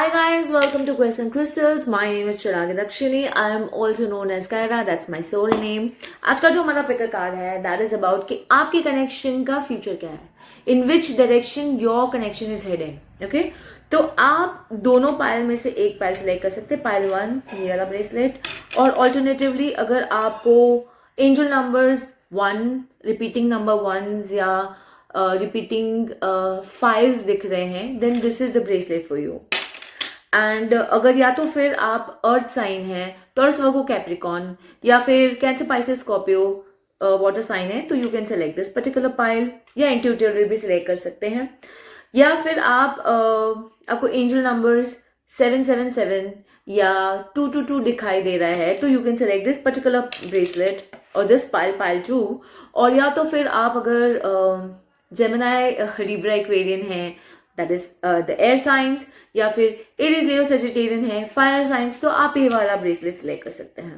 Hi guys, welcome to Quest and Crystals. My name is Chiragi Dakshini. I am also known as Kaira. That's my soul name. आज का जो हमारा picker card है, that is about कि आपके connection का future क्या है, in which direction your connection is heading. Okay? तो आप दोनों पायल में से एक पायल सेलेक्ट कर सकते हैं, पायल 1 ये वाला ब्रेसलेट, और ऑल्टरनेटिवली अगर आपको angel numbers 1, repeating number 1s या रिपीटिंग 5s दिख रहे हैं, then this is the bracelet for you. And अगर या तो फिर आप अर्थ साइन है, टॉरस वर्गो कैप्रिकॉन, या फिर cancer Pisces Scorpio water sign है, तो you can select this particular pile, या इंट्यूटिवली भी सिलेक्ट कर सकते हैं. या फिर आप आपको एंजल नंबर्स 777 या 222 दिखाई दे रहा है, तो you can select this particular bracelet और दिस पाइल 2. और या तो फिर आप अगर जेमिनाई लिब्रा एक्वेरियन है, that is the air science, या फिर एरीज लियो सजिटेरियन है, फायर साइंस, तो आप ये वाला ब्रेसलेट सिलेक्ट कर सकते हैं.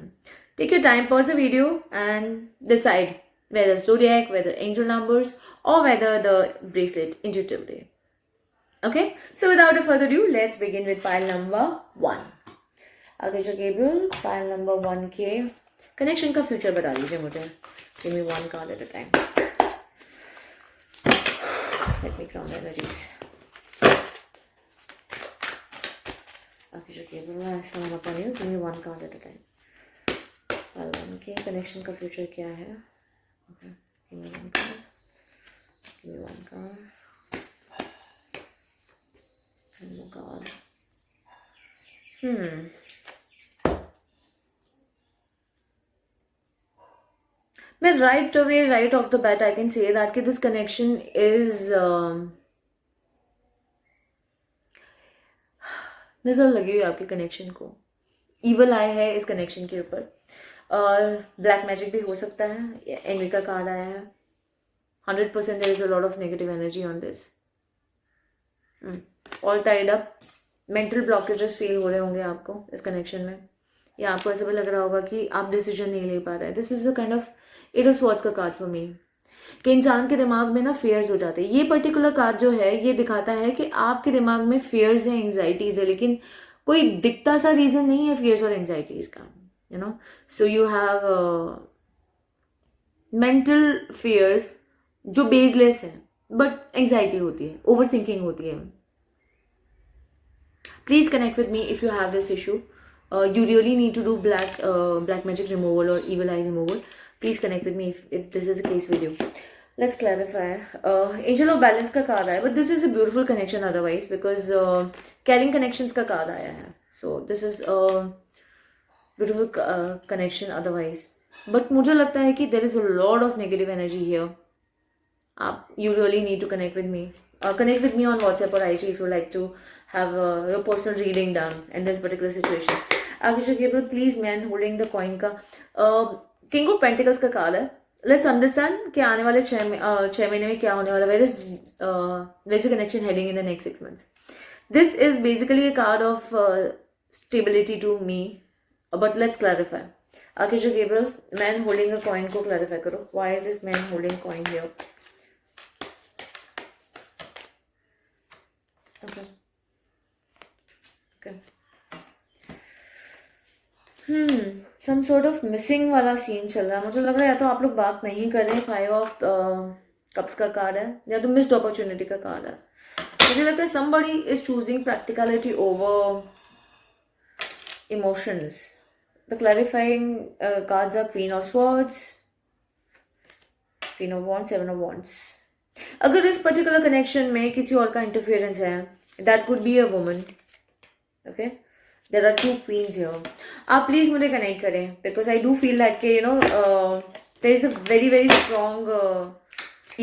Take your time, pause the video and decide whether zodiac, whether angel numbers, or whether the bracelet intuitively. Okay, so without a further ado, let's begin with pile number 1. Archangel Gabriel, pile number 1 के connection का future बता दीजिए मुझे. Give me one card at a time. Let me count the energies. Archangel Gabriel, I salam upon you. Give me one card at a time. Pile 1 के connection का future क्या है? Okay, give me one card. Give me one card. One more card. मैं right away, right off the bat, I can say that कि this connection is नजर लगी हुई आपके कनेक्शन को. Evil eye है इस कनेक्शन के ऊपर. ब्लैक मैजिक भी हो सकता है. एनवी का कार्ड आया है. 100% there is a lot of negative energy on this. All tied up. Mental blockages feel हो रहे होंगे आपको इस कनेक्शन में, या आपको ऐसा भी लग रहा होगा कि आप डिसीजन नहीं ले पा रहे हैं. This is a kind of eight of swords का कार्ड फॉर मी, कि इंसान के दिमाग में ना फियर्स हो जाते हैं. ये पर्टिकुलर कार्ड जो है ये दिखाता है कि आपके दिमाग में फियर्स है, एंग्जाइटीज है, लेकिन कोई दिखता सा रीजन नहीं है फियर्स और एंग्जाइटीज का. You know, so you have mental fears जो बेसलेस है, बट एंग्जाइटी होती है, ओवर थिंकिंग होती है. Please connect with me if you have this issue. You really need to do black magic removal or evil eye removal. Please connect with me if this is the case with you. Let's clarify. Angel of Balance का card आया, but this is a beautiful connection otherwise, because caring connections का card आया है. So this is a beautiful connection otherwise. But मुझे लगता है कि there is a lot of negative energy here. You really need to connect with me. Connect with me on WhatsApp or IG if you like to have your personal reading done in this particular situation. Archangel Gabriel, please, man holding the coin का King of Pentacles का card है. Let's understand कि आने वाले 6 महीने में क्या होने वाला है. Where is the connection heading in the next 6 months? This is basically a card of stability to me, but let's clarify. Archangel Gabriel, man holding a coin को clarify करो. Why is this man holding coin here? Okay. Some sort of missing वाला scene चल रहा है. मुझे लग रहा है या तो आप लोग बात नहीं कर रहे हैं. 5 ऑफ कप्स का कार्ड है, या तो मिस्ड अपॉर्चुनिटी का कार्ड है. मुझे लगता है somebody is choosing practicality over emotions. The clarifying cards are Queen of Swords, Queen of Wands, 7 of Wands. अगर इस पर्टिकुलर कनेक्शन में किसी और का इंटरफेरेंस है, that could be a woman. Okay, there are 2 queens here. आप please मुझे connect करें, because I do feel that के there is a very very strong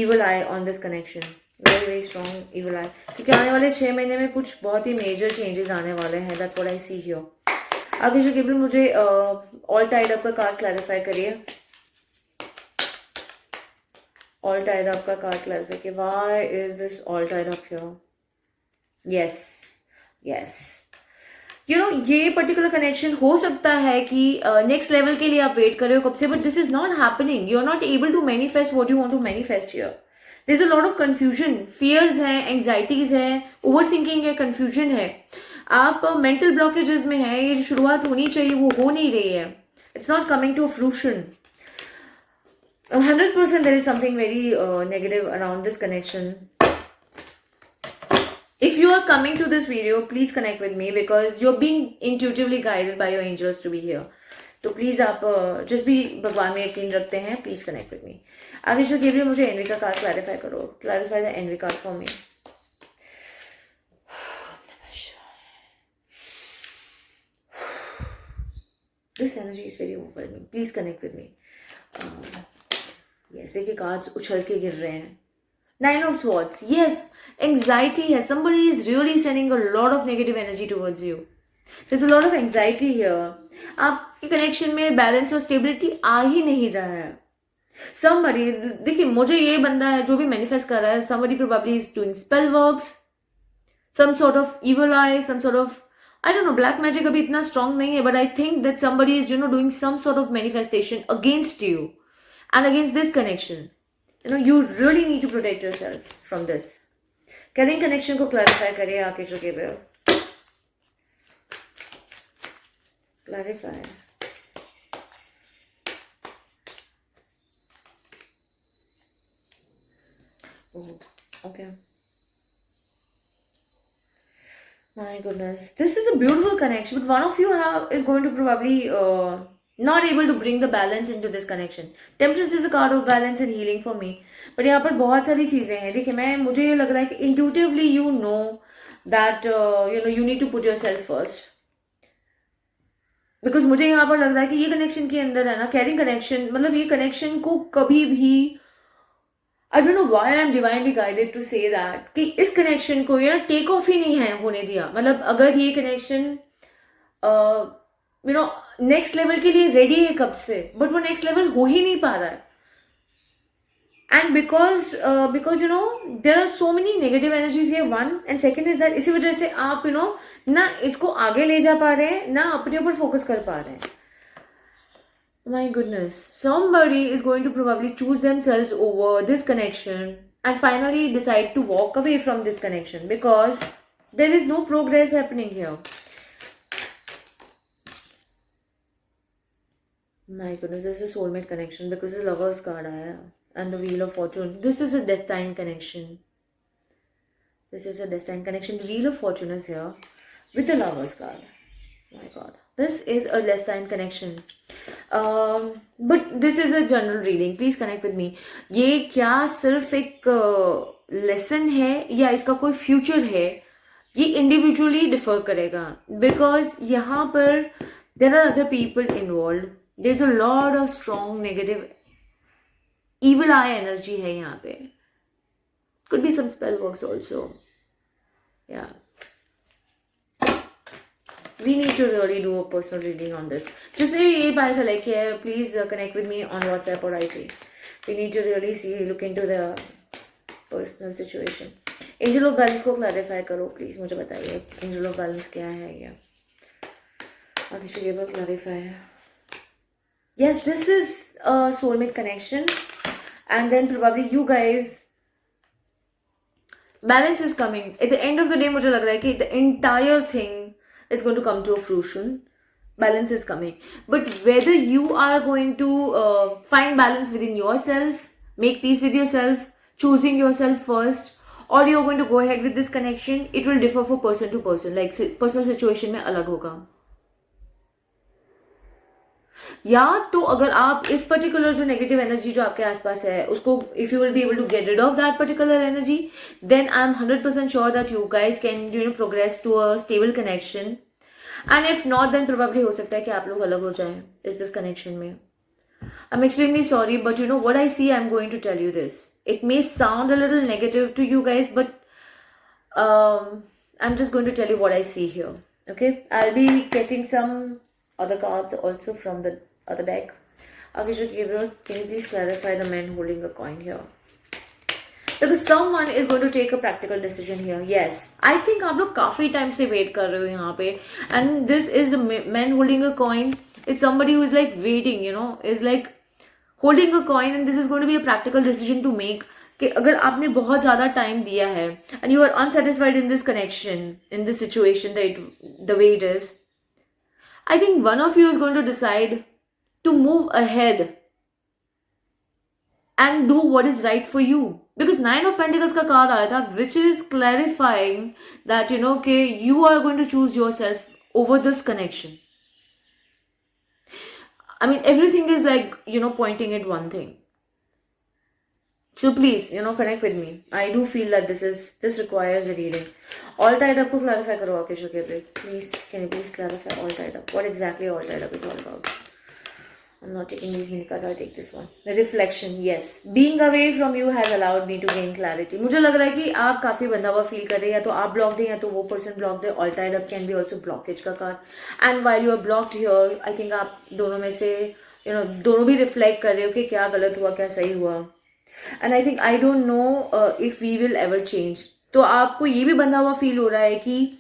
evil eye on this connection. very very strong evil eye, क्योंकि आने वाले 6 महीने में कुछ बहुत ही मेजर चेंजेस आने वाले हैं. that's what I see here. आगे जो केवल मुझे all tied up का कार्ड क्लैरिफाई करिए. all tied up का कार्ड क्लैरिफाई करिए. why is this all tied up here? yes. ये पर्टिकुलर कनेक्शन हो सकता है कि नेक्स्ट लेवल के लिए आप वेट कर रहे हो कब से, but this is not happening. You are not able to manifest what you want to manifest here. There is a lot of confusion, fears है, एंग्जाइटीज है, ओवर थिंकिंग है, कंफ्यूजन है. आप मेंटल ब्लॉकेजेस में है, ये जो शुरुआत होनी चाहिए वो हो नहीं रही है. It's not coming to a fruition. 100% there is something very negative around this connection. If you are coming to this video, please connect with me because you're being intuitively guided by your angels to be here. तो please आप जिस भी भगवान में यकीन रखते हैं, please connect with me. आगे जो गेब्रियल मुझे एनवी का कार्ड क्लैरिफाई करो. Clarify the envy card for me. This energy is very overwhelming. Please connect with me. ऐसे के कार्ड्स उछल के गिर रहे हैं. 9 of Swords. Yes, anxiety है. Somebody is really sending a lot of negative energy towards you. There's a lot of anxiety here. आपके connection में बैलेंस और स्टेबिलिटी आ ही नहीं रहा है. Somebody, देखिए मुझे ये बंदा है जो भी मैनिफेस्ट कर रहा है. Somebody probably is doing spell works, some sort of evil eye, some sort of, I don't know, black magic अभी इतना strong नहीं है, but I think that somebody is, doing some sort of manifestation against you and against this connection. You really need to protect yourself from this. Carrying connection को clarify करिए आके जो Gabriel. Clarify. Oh, okay. My goodness, this is a beautiful connection, but one of you is going to probably not able to bring the balance into this connection. Temperance is a card of balance and healing for me. But यहाँ पर बहुत सारी चीजें हैं. देखिए मुझे ये लग रहा है कि intuitively you know that you need to put yourself first. Because मुझे यहाँ पर लग रहा है कि ये कनेक्शन के अंदर है ना, कैरिंग कनेक्शन, मतलब ये कनेक्शन को कभी भी, I don't know why I'm divinely guided to say that, कि इस कनेक्शन को टेक ऑफ ही नहीं है होने दिया. मतलब अगर ये कनेक्शन नेक्स्ट लेवल के लिए रेडी है कब से, बट वो नेक्स्ट लेवल हो ही नहीं पा रहा है. And because there are so many negative energies here, one, and second is that इसी वजह से आप ना इसको आगे ले जा पा रहे हैं, ना अपने ऊपर फोकस कर पा रहे हैं. My goodness, somebody is going to probably choose themselves over this connection and finally decide to walk away from this connection because there is no progress happening here. My goodness, this is a soulmate connection because the Lover's card aaya and the Wheel of Fortune. This is a destined connection. This is a destined connection. The Wheel of Fortune is here with the Lover's card. My God. This is a destined connection. But this is a general reading. Please connect with me. ये क्या सिर्फ एक lesson है या इसका कोई future है, ये इंडिविजुअली डिफर करेगा. बिकॉज यहाँ पर there are other people involved. There's a lot of strong negative evil eye energy है यहाँ पे. Could be some spell works also. Yeah. We need to really do a personal reading on this. जिसने भी ये बात select किया है, please connect with me on WhatsApp or IG. We need to really look into the personal situation. Angel of Balance को clarify करो please, मुझे बताइए Angel of Balance क्या है ये. आगे से ये बात clarify है. Yes, this is a soulmate connection, and then probably you guys, balance is coming. At the end of the day मुझे लग रहा है कि the entire thing is going to come to a fruition. Balance is coming, but whether you are going to find balance within yourself, make peace with yourself, choosing yourself first, or you're going to go ahead with this connection, it will differ for person to person. Like personal situation में अलग होगा. या तो अगर आप इस particular जो negative energy जो आपके आसपास है उसको, if you will be able to get rid of that particular energy, then I am 100% sure that you guys can progress to a stable connection. And if not, then probably हो सकता है कि आप लोग अलग हो जाएं इस दिस कनेक्शन में. I am extremely sorry, but what I see, I am going to tell you this. It may sound a little negative to you guys, but I am just going to tell you what I see here. Okay, I will be getting some other cards also from the other deck. Akisha Gabriel, can you please clarify the man holding a coin here? Because someone is going to take a practical decision here. Yes, I think आप लोग काफी time से wait कर रहे हो यहाँ पे, and this is the man holding a coin is somebody who is like waiting, is like holding a coin, and this is going to be a practical decision to make कि अगर आपने बहुत ज़्यादा टाइम दिया है and you are unsatisfied in this connection, in this situation, the way it is, I think one of you is going to decide to move ahead and do what is right for you, because nine of pentacles का card आया था which is clarifying that कि you are going to choose yourself over this connection. I mean everything is like pointing at one thing. So please connect with me. I do feel that this requires a reading. All tied up को clarify करो आके Gabriel. Please can you please clarify all tied up, what exactly all tied up is all about. I'm not taking these mini cards, I'll take this one. The reflection, yes. Being away from you has allowed me to gain clarity. मुझे लग रहा है कि आप काफ़ी बंधा हुआ feel कर रहे हैं, या तो आप ब्लॉक्ड हैं या तो वो पर्सन ब्लॉक्ड है. All tied up can be also blockage का card. And while you are blocked here, I think आप दोनों में से दोनों भी रिफ्लेक्ट कर रहे हो कि क्या गलत हुआ क्या सही हुआ. And I think I don't know if we will ever change. तो आपको ये भी बंधा हुआ फील हो रहा है कि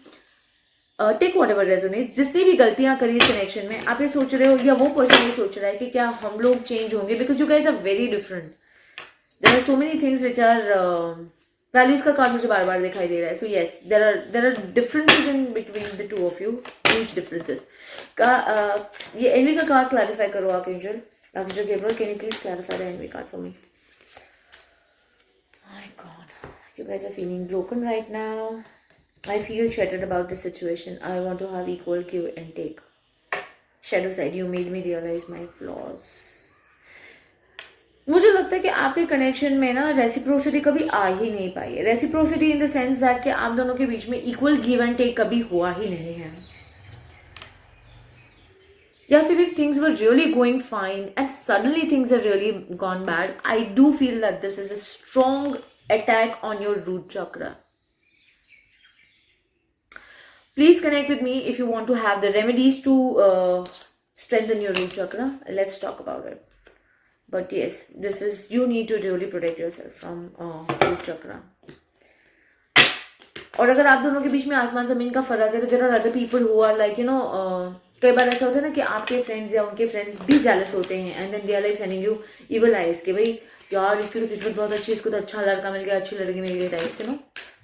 टेक वॉट एवर रेजोनेट्स, जिसने भी गलतियां करी इस कनेक्शन में, आप ये सोच रहे हो या वो पर्सन ये सोच रहा है कि क्या हम लोग चेंज होंगे, because you guys are very different. There are so many things which are values का कार्ड मुझे बार बार दिखाई दे रहा है. So yes, there are differences in between the two of you, huge differences का. ये एनवी का कार्ड क्लैरिफाई करो आप angel Gabriel, can you please clarify the envy card for me. My God, you guys are feeling broken right now. I feel shattered about this situation. I want to have equal give and take. Shadow side, you made me realize my flaws. मुझे लगता है कि आपके connection में ना reciprocity कभी आ ही नहीं पाई है. Reciprocity in the sense that कि आप दोनों के बीच में इक्वल गिव एंड टेक कभी हुआ ही नहीं है. या फिर if things were really going fine and suddenly things have really gone bad, I do feel that this is a strong attack on your root chakra. Please connect with me if you want to have the remedies to strengthen your root chakra. Let's talk about it. But yes, this is, you need to really protect yourself from root chakra. और अगर आप दोनों के बीच में आसमान जमीन का फर्क है तो there are other people who are like कई बार ऐसा होता है ना कि आपके फ्रेंड्स या उनके फ्रेंड्स भी जेलस होते हैं and then they are like sending you evil eyes कि भाई यार इसकी तो किस्मत बहुत अच्छी, इसको तो अच्छा लड़का मिल गया, अच्छी लड़की मिल गई type.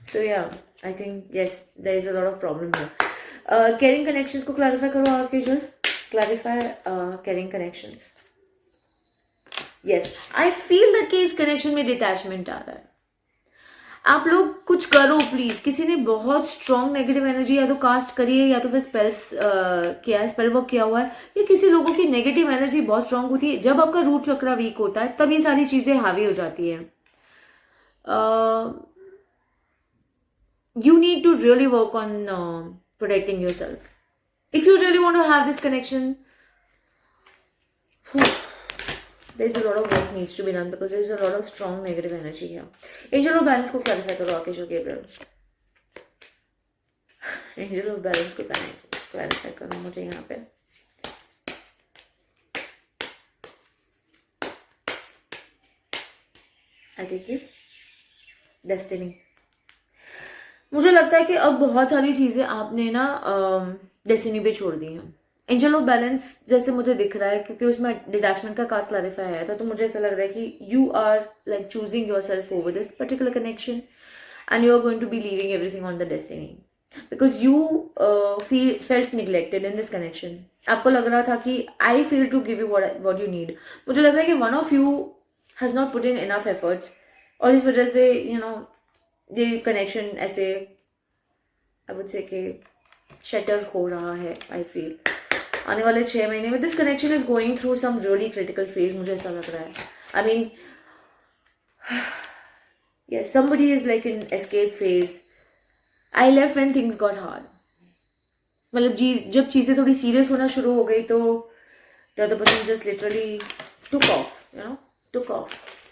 So yeah, I think yes, there is a lot of problem here. Caring connections को clarify करो आपके जो clarify caring connections. Yes, I feel that कि इस connection में detachment आ रहा है. आप लोग कुछ करो प्लीज. किसी ने बहुत स्ट्रॉन्ग नेगेटिव एनर्जी या तो कास्ट करी है या तो फिर स्पेल्स किया है, स्पेल वर्क किया हुआ है. ये किसी लोगों की नेगेटिव एनर्जी बहुत स्ट्रॉन्ग होती है. जब आपका रूट चक्रा वीक होता है तब ये सारी चीजें हावी हो जाती है. You need to really work on protecting yourself. If you really want to have this connection, there's a lot of work needs to be done because there's a lot of strong negative energy here. Angel of Balance को clarify करो Aakesh Gabriel. Angel of Balance को clarify करो मुझे यहाँ पे. I take this. Destiny. मुझे लगता है कि अब बहुत सारी चीज़ें आपने ना डेस्टिनी पे छोड़ दी हैं. एंजल ऑफ बैलेंस जैसे मुझे दिख रहा है क्योंकि उसमें डिटैचमेंट का कार्ड क्लैरिफाई आया था, तो मुझे ऐसा लग रहा है कि you are like choosing yourself over this particular connection and you are going to be leaving everything on the destiny because you felt neglected in this connection. आपको लग रहा था कि I fail to give you what you need. मुझे लग रहा है कि one of you has not put in enough efforts और इस वजह से ये कनेक्शन ऐसे आई वुड से कि शटर हो रहा है. आई फील आने वाले 6 महीने में this connection is going through some really critical phase. मुझे ऐसा लग रहा है. I mean yes, somebody is like in escape phase. I left when things got hard. मतलब जब चीज़ें थोड़ी सीरियस होना शुरू हो गई तो the other person just literally took off.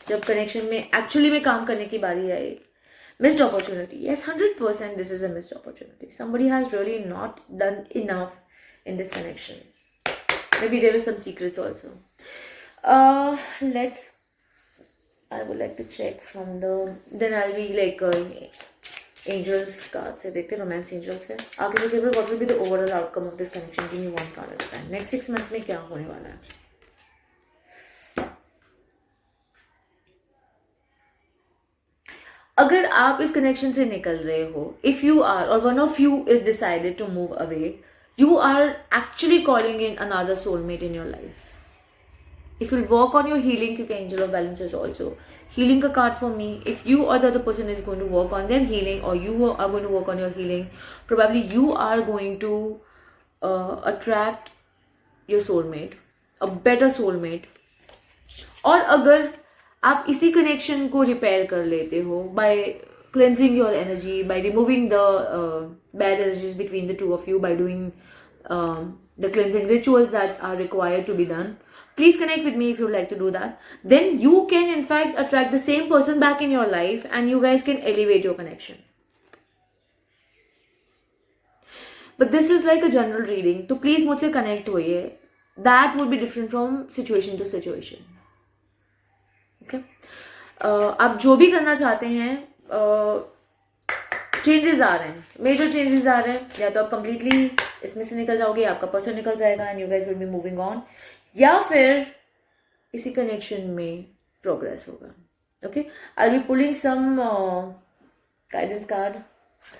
जब कनेक्शन में एक्चुअली में काम करने की बारी आई. Missed opportunity. Yes, 100% this is a missed opportunity. Somebody has really not done enough in this connection. Maybe there are some secrets also. I would like to check from then I'll be like angels card se dekhte, romance angels se. Aage jo केवल what will be the overall outcome of this connection? Give me one card at a time. Next 6 months में क्या होने वाला है? अगर आप इस connection से निकल रहे हो, इफ यू आर और one of you is decided to move away, you are actually calling in another soulmate in your life. If you'll work on your healing, क्योंकि angel of balance is also healing a card for me. If you or the other person is going to work on their healing, or you are going to work on your healing, probably you are going to attract your soulmate, a better soulmate. और अगर आप इसी connection को repair कर लेते हो by cleansing your energy, by removing the bad energies between the two of you, by doing the cleansing rituals that are required to be done, please connect with me if you would like to do that. Then you can in fact attract the same person back in your life, and you guys can elevate your connection. But this is like a general reading, तो please मुझसे connect होइए. That would be different from situation to situation. Okay? आप जो भी करना चाहते हैं, changes आ रहे हैं, मेजर चेंजेस आ रहे हैं. या तो आप कंप्लीटली इसमें से निकल जाओगे, आपका पर्सन निकल जाएगा and you guys will be moving on, या फिर इसी कनेक्शन में प्रोग्रेस होगा. Okay, I will be pulling some guidance card.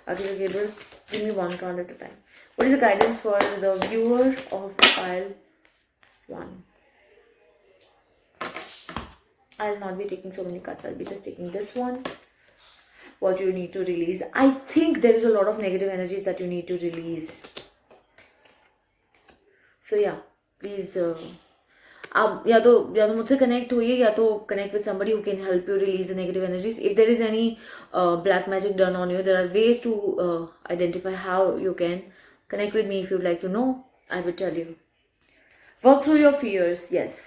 Archangel Gabriel, give me one card at a time. What is the guidance for the viewer of pile 1? I'll not be taking so many cards. I'll be just taking this one. What you need to release. I think there is a lot of negative energies that you need to release. So yeah, please आप या तो मुझसे connect होइए, या तो connect with somebody who can help you release the negative energies. If there is any black magic done on you, there are ways to identify how you can connect with me. If you'd like to know, I will tell you. Work through your fears. Yes,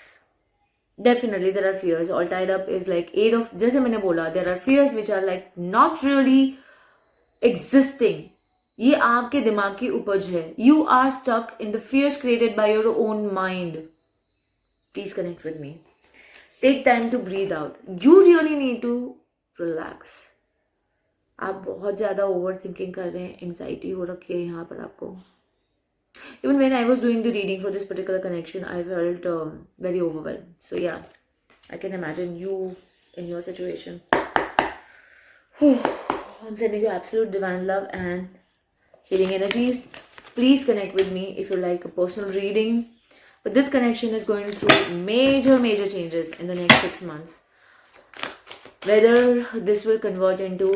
definitely there are fears. All tied up is like 8 of, जैसे मैंने बोला, there are fears which are like not really existing. ये आपके दिमाग की उपज है. You are stuck in the fears created by your own mind. Please connect with me. Take time to breathe out. You really need to relax. आप बहुत ज़्यादा over thinking कर रहे हैं, एंग्जाइटी हो रखी है यहाँ पर आपको. Even when I was doing the reading for this particular connection, I felt very overwhelmed. So yeah, I can imagine you in your situation. I'm sending you absolute divine love and healing energies. Please connect with me if you like a personal reading. But this connection is going through major changes in the next 6 months. Whether this will convert into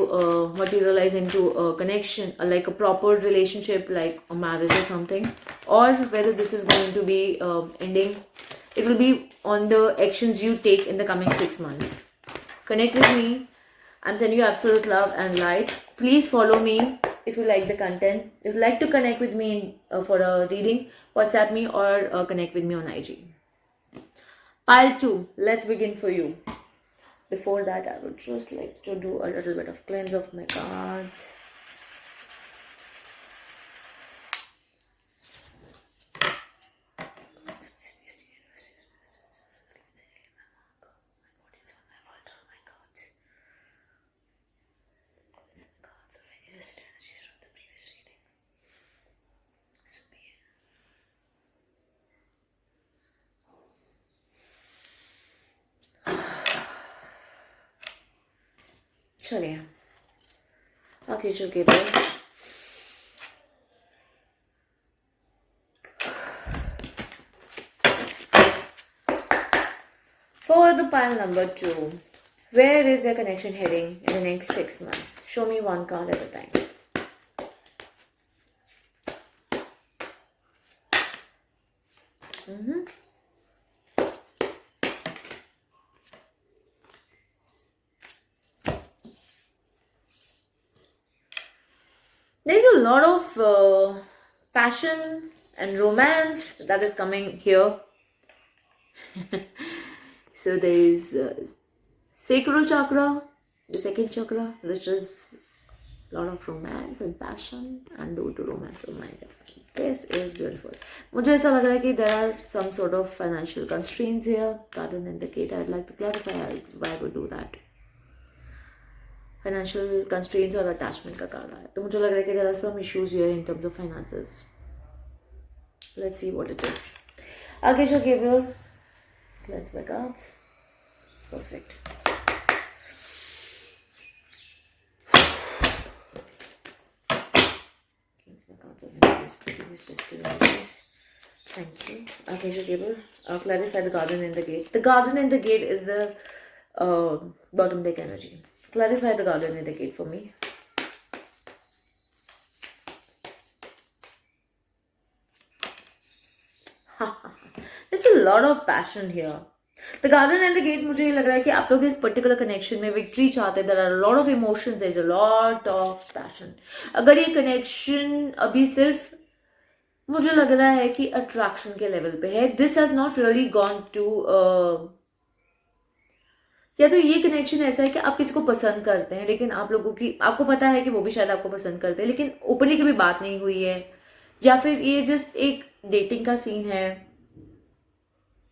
materialize into a connection, like a proper relationship, like a marriage or something, or whether this is going to be ending, it will be on the actions you take in the coming 6 months. Connect with me. I'm sending you absolute love and light. Please follow me if you like the content. If you like to connect with me for a reading, WhatsApp me or connect with me on IG. Pile 2, let's begin for you. Before that, I would just like to do a little bit of cleanse of my cards. चलिए, Archangel Gabriel, for the pile number 2, where is the connection heading in the next 6 months? Show me one card at a time. There's a lot of passion and romance that is coming here. So there is sacral chakra, the second chakra, which is a lot of romance and passion and due to romance. Oh my God, this is beautiful. मुझे ऐसा लग रहा है कि there are some sort of financial constraints here. Card will indicate. I'd like to clarify why I would do that. Financial constraints और attachment का card है, तो मुझे लग रहा है कि there are some issues here in terms of finances. Let's see what it is. Archangel Gabriel, cleanse my cards. Perfect. is just giving me this. Thank you. Archangel Gabriel, clarify the garden and the gate. The garden and the gate is the bottom deck energy. Clarify the garden and the gate for me. There's a lot of passion here. The garden and the gate, मुझे ये लग रहा है कि आप लोग इस particular connection में विक्ट्री चाहते हैं. There are a lot of emotions, there's a lot of passion. अगर ये कनेक्शन अभी सिर्फ मुझे लग रहा है कि अट्रैक्शन के लेवल पे है, this has not really gone to, या तो ये कनेक्शन ऐसा है कि आप किसी को पसंद करते हैं लेकिन आप लोगों की, आपको पता है कि वो भी शायद आपको पसंद करते हैं लेकिन ओपनली कभी बात नहीं हुई है, या फिर ये जस्ट एक डेटिंग का सीन है,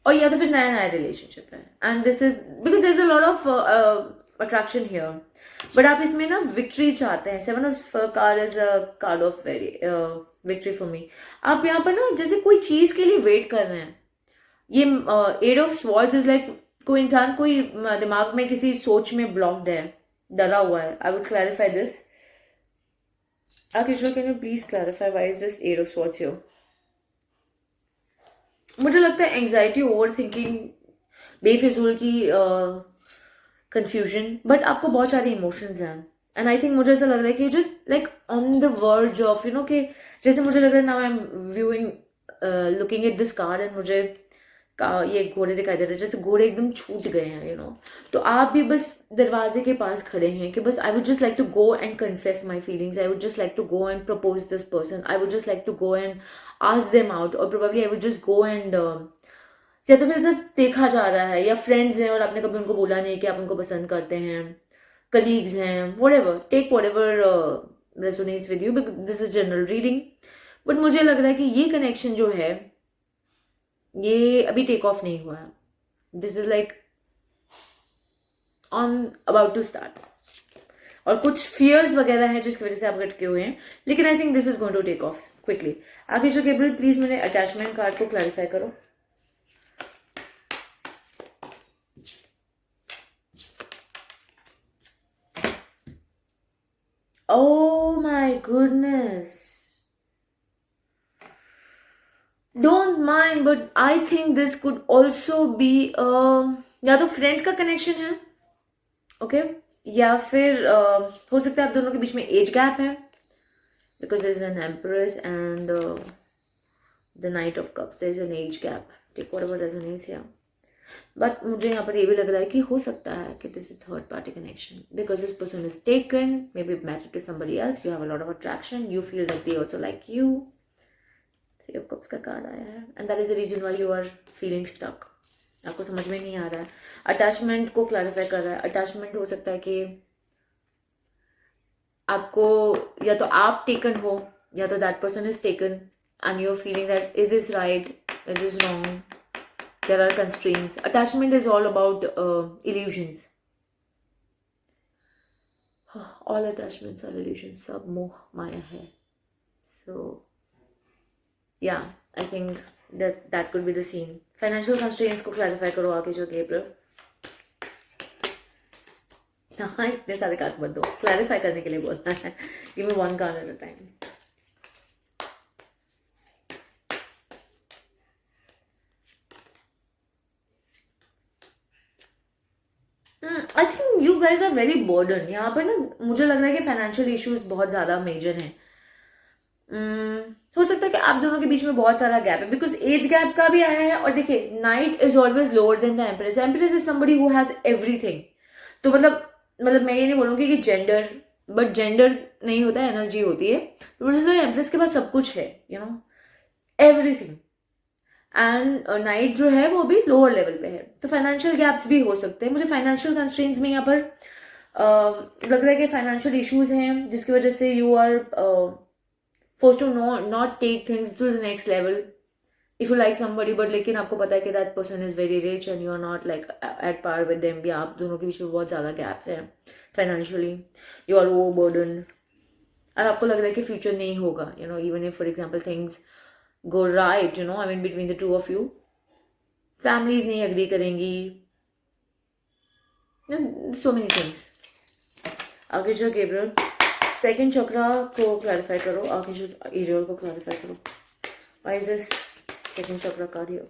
और या तो फिर नया नया रिलेशनशिप है. And this is because there is a lot of attraction here, but आप इसमें ना विक्ट्री चाहते हैं. 7 of card is a card of very victory for me. आप यहाँ पर ना जैसे कोई चीज के लिए वेट कर रहे हैं. ये 8 ऑफ स्वॉर्ड्स इज लाइक कोई इंसान कोई दिमाग में किसी सोच में ब्लॉक्ड है, डरा हुआ है. I would clarify this. Akishra, can you please clarify why is this 8 of swords here? मुझे लगता है एंग्जाइटी, ओवर थिंकिंग, बेफिजूल की कंफ्यूजन, बट आपको बहुत सारे इमोशंस हैं. एंड आई थिंक मुझे ऐसा लग रहा है कि just like on the verge of you know कि जैसे मुझे लग रहा है now I am viewing looking at this card and मुझे ये घोड़े दिखाई दे रहे हैं, जैसे घोड़े एकदम छूट गए हैं यू नो. तो आप भी बस दरवाजे के पास खड़े हैं कि बस I would just like to go and confess my feelings, I would just like to go and propose this person, I would just like to go and ask them out, और probably I would just go and, या तो फिर just देखा जा रहा है, या friends हैं और आपने कभी उनको बोला नहीं कि आप उनको पसंद करते हैं, कलीग्स हैं, whatever, take whatever resonates with you, because this is general reading. But मुझे लग रहा है कि ये कनेक्शन जो है ये अभी टेक ऑफ नहीं हुआ है. This is like on about to start, और कुछ फियर्स वगैरह हैं जिसकी वजह से आप अटके हुए हैं, लेकिन I think this is going to take off quickly. आगे जो गेब्रियल प्लीज मेरे अटैचमेंट कार्ड को क्लैरिफाई करो. Oh my goodness. Don't mind, but I think this could also be या तो फ्रेंड्स का कनेक्शन है, ओके, या फिर हो सकता है आप दोनों के बीच में एज गैप है, because there is an empress and the knight of cups, there is an age gap. Take whatever resonates here. But मुझे यहाँ पर ये भी लग रहा है कि हो सकता है कि this is third party connection, because this person is taken, may be married to somebody else, you have a lot of attraction, you feel that they also like you. 3 of cups का card आया है, and that is the reason why you are feeling stuck. आपको समझ में नहीं आ रहा है. Attachment को क्लैरिफाई कर रहा है. अटैचमेंट हो सकता है कि आपको या तो आप टेकन हो, या तो that person is taken and you are feeling that is this right, is this wrong. There are constraints. Attachment is all about illusions. All attachments are illusions. सब मोह माया है. So yeah, I think that could be the scene. Financial constraints को clarify करो आगे जो Gabriel. हाँ, इतने सारे कार्ड्स मत दो. Clarify करने के लिए बोलना है. Give me one card at a time. I think you guys are very burden. यहाँ पर ना मुझे लग रहा है कि फाइनेंशियल इश्यूज बहुत ज़्यादा मेजर हैं. हो सकता है कि आप दोनों के बीच में बहुत सारा गैप है, बिकॉज एज गैप का भी आया है. और देखिए, night is always lower than the empress. Empress is somebody who has everything. तो मतलब मैं ये नहीं बोलूँगी कि जेंडर, बट जेंडर नहीं होता है, एनर्जी होती है. तो एम्प्रेस के पास सब कुछ है, you know, everything. And night जो है वो भी लोअर लेवल पे है. तो फाइनेंशियल गैप्स भी हो सकते हैं. मुझे फाइनेंशियल कंस्ट्रेंट्स में यहाँ पर लग रहा है कि फाइनेंशियल इश्यूज हैं जिसकी वजह से you are force to not take things to the next level if you like somebody, but लेकिन आपको पता है कि that person is very rich and you are not like at par with them. या आप दोनों के बीच में बहुत ज़्यादा गैप्स हैं financially. You are over burden और आपको लग रहा है कि फ्यूचर नहीं होगा, you know, even if for example things go right, you know, I mean between the two of you. Families नहीं agree करेंगी. So many things. आगे जो Gabriel, सेकेंड चक्रा को क्लैरिफाई करो. आगे जो एरियल को क्लैरिफाई करो. Why is this second chakra card here?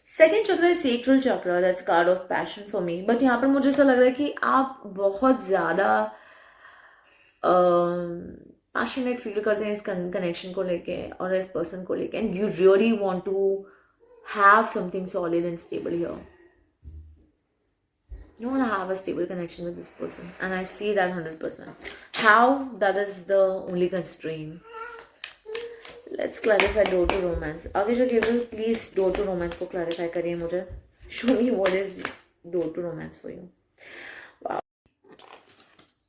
Second चक्र है सेक्रल चक्र, that's card of passion for me. But यहाँ पर मुझे ऐसा लग रहा है कि आप बहुत ज़्यादा पैशनेट फील करते हैं इस कनेक्शन को लेके और इस पर्सन को लेके, and you really want to have something solid and stable here. You want to have a stable connection with this person, and I see that 100%. How? That is the only constraint. Let's clarify door to romance. आगे जो केवल please door to romance को clarify करिए मुझे. Show me what is door to romance for you. Wow.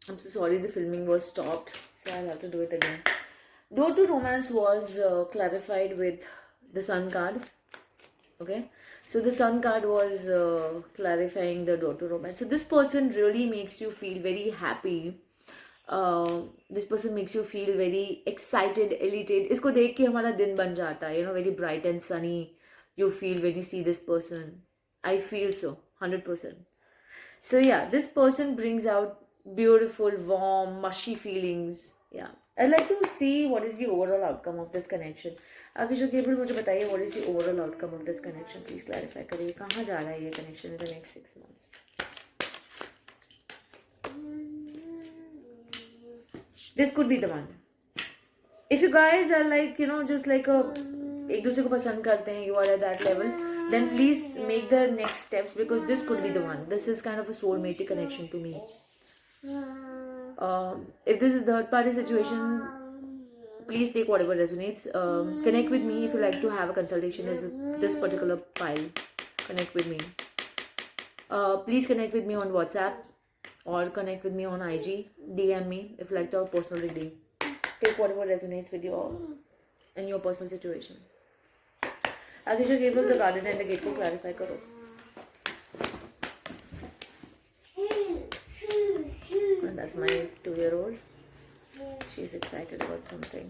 I'm so sorry the filming was stopped, so I'll have to do it again. Door to romance was clarified with the sun card. Okay. So the sun card was clarifying the door to romance. So this person really makes you feel very happy. This person makes you feel very excited, elated. इसको देख के हमारा दिन बन जाता है, very bright and sunny. You feel when you see this person. I feel so, 100%. So yeah, this person brings out beautiful, warm, mushy feelings. Yeah. I'd like to see what is the overall outcome of this connection. आगे जो केवल मुझे बताइए what is the overall outcome of this connection. Please clarify करिए कहाँ जा रहा है ये connection in the next 6 months. This could be the one. If you guys are like just like एक दूसरे को पसंद करते हैं, you are at that level, then please make the next steps because this could be the one. This is kind of a soulmate connection to me. If this is third party situation, please take whatever resonates. Connect with me if you like to have a consultation as this particular pile. Connect with me. Please connect with me on WhatsApp or connect with me on IG. DM me if you like to have a personal reading. Take whatever resonates with you all in your personal situation. आगे जो केवल the garden and the gate को clarify करो. And that's my 2-year-old. She's excited about something.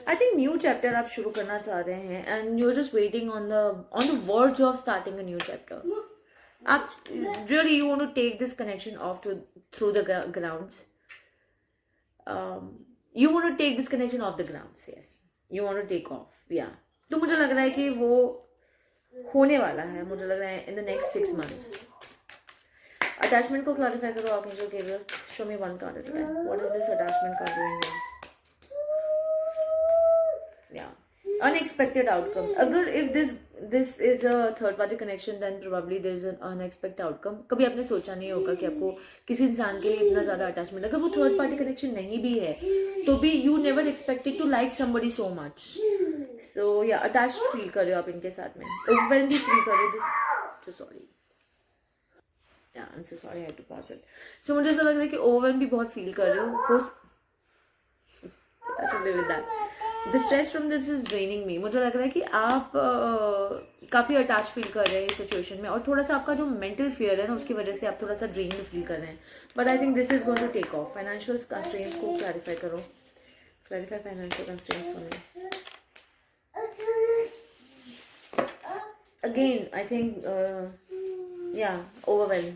I think new chapter आप शुरू करना चाह रहे हैं and you're just waiting on the verge of starting a new chapter. आप really you want to take this connection off through the grounds. You want to take this connection off the grounds. Yes, you want to take off. Yeah. तो मुझे लग रहा है कि वो होने वाला है. मुझे लग रहा है in the next 6 months. Attachment को क्लैरिफाई करो आप मुझे केवल. Show me one card at a time. What is this attachment card doing? या अनएक्सपेक्टेड आउटकम. अगर if this is a third party connection then probably there is an unexpected outcome. कभी आपने सोचा नहीं होगा कि आपको किसी इंसान के लिए इतना ज्यादा अटैचमेंट. अगर वो थर्ड पार्टी कनेक्शन नहीं भी है तो भी you never expected to like somebody so much. So या अटैच्ड फील कर रहे हो आप इनके साथ में. ओवरवेल्म्ड फील कर रहे हो. This so sorry. Yeah, I'm so sorry I had to pause it. So मुझे ऐसा लग रहा है कि ओवरवेल्म भी बहुत फील कर रहे हो. The stress from this is draining me. मुझे लग रहा है कि आप काफ़ी अटैच फील कर रहे हैं इस सिचुएशन में और थोड़ा सा आपका जो मेंटल फियर है ना उसकी वजह से आप थोड़ा सा ड्रेन फील कर रहे हैं. But I think this is going to take off. Financial constraints को क्लैरिफाई करो. Clarify financial constraints for me. Again I think overwhelm.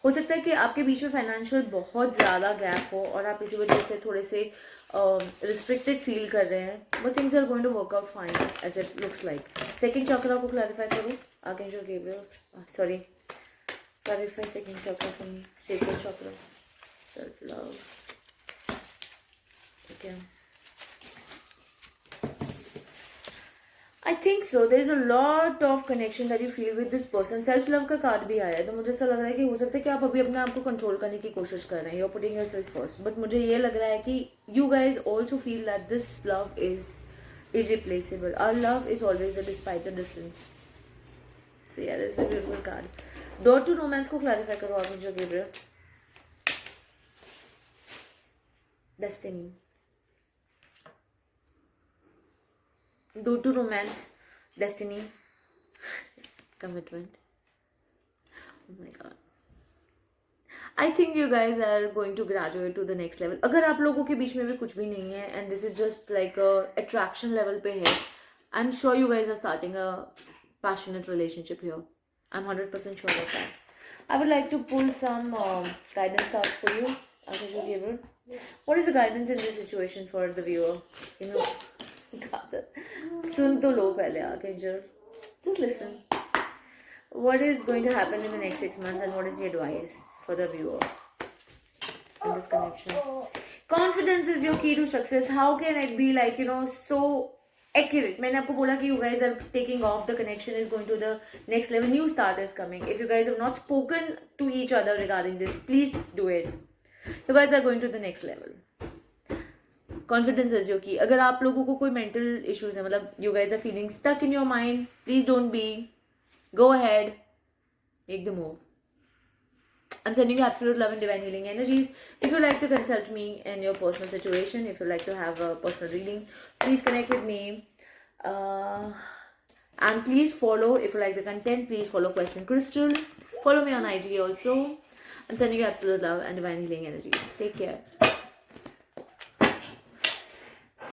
हो सकता है कि आपके बीच में फाइनेंशियल बहुत ज़्यादा गैप हो और आप इसी वजह से थोड़े से रिस्ट्रिक्टेड फील कर रहे हैं. But things are going to work out fine as it looks like. Second chakra को क्लैरिफाई करो. आगे जो sorry clarify second chakra from second chakra. Self love. Okay. I think so. There is a lot of connection that you feel with this person. Self love का card भी आया है तो मुझे ऐसा लग रहा है कि हो सकता है कि आप अभी अपने आप को कंट्रोल करने की कोशिश कर रहे हैं. You're putting yourself first. But मुझे ये लग रहा है कि you guys also feel that this love is irreplaceable. Our love is always there despite the distance. So yeah, this is a beautiful card. Door to romance को clarify करो आप मुझे Gabriel. Destiny. Door to romance, destiny, commitment. Oh my god. I think you guys are going to graduate to the next level. अगर आप लोगों के बीच में भी कुछ भी नहीं है and this is just like a attraction level पे है, I'm sure you guys are starting a passionate relationship here. I'm 100% sure of that. I would like to pull some guidance cards for you. Archangel Gabriel. What is the guidance in this situation for the viewer? You know, सुन तो लो पहले Archangel. Just listen. What is going to happen in the next 6 months and what is the advice for the viewer in this connection? Confidence is your key to success. How can it be like, so accurate? मैंने आपको बोला कि you guys are taking off, the connection is going to the next level, new start is coming. If you guys have not spoken to each other regarding this, please do it. You guys are going to the next level. Confidence is your key. अगर आप लोगों को कोई mental issues है, मतलब you guys are feeling stuck in your mind, please don't be. Go ahead, make the move. I'm sending you absolute love and divine healing energies. If you'd like to consult me in your personal situation, if you'd like to have a personal reading, please connect with me. And please follow, if you like the content, please follow Question Crystal. Follow me on IG also. I'm sending you absolute love and divine healing energies. Take care.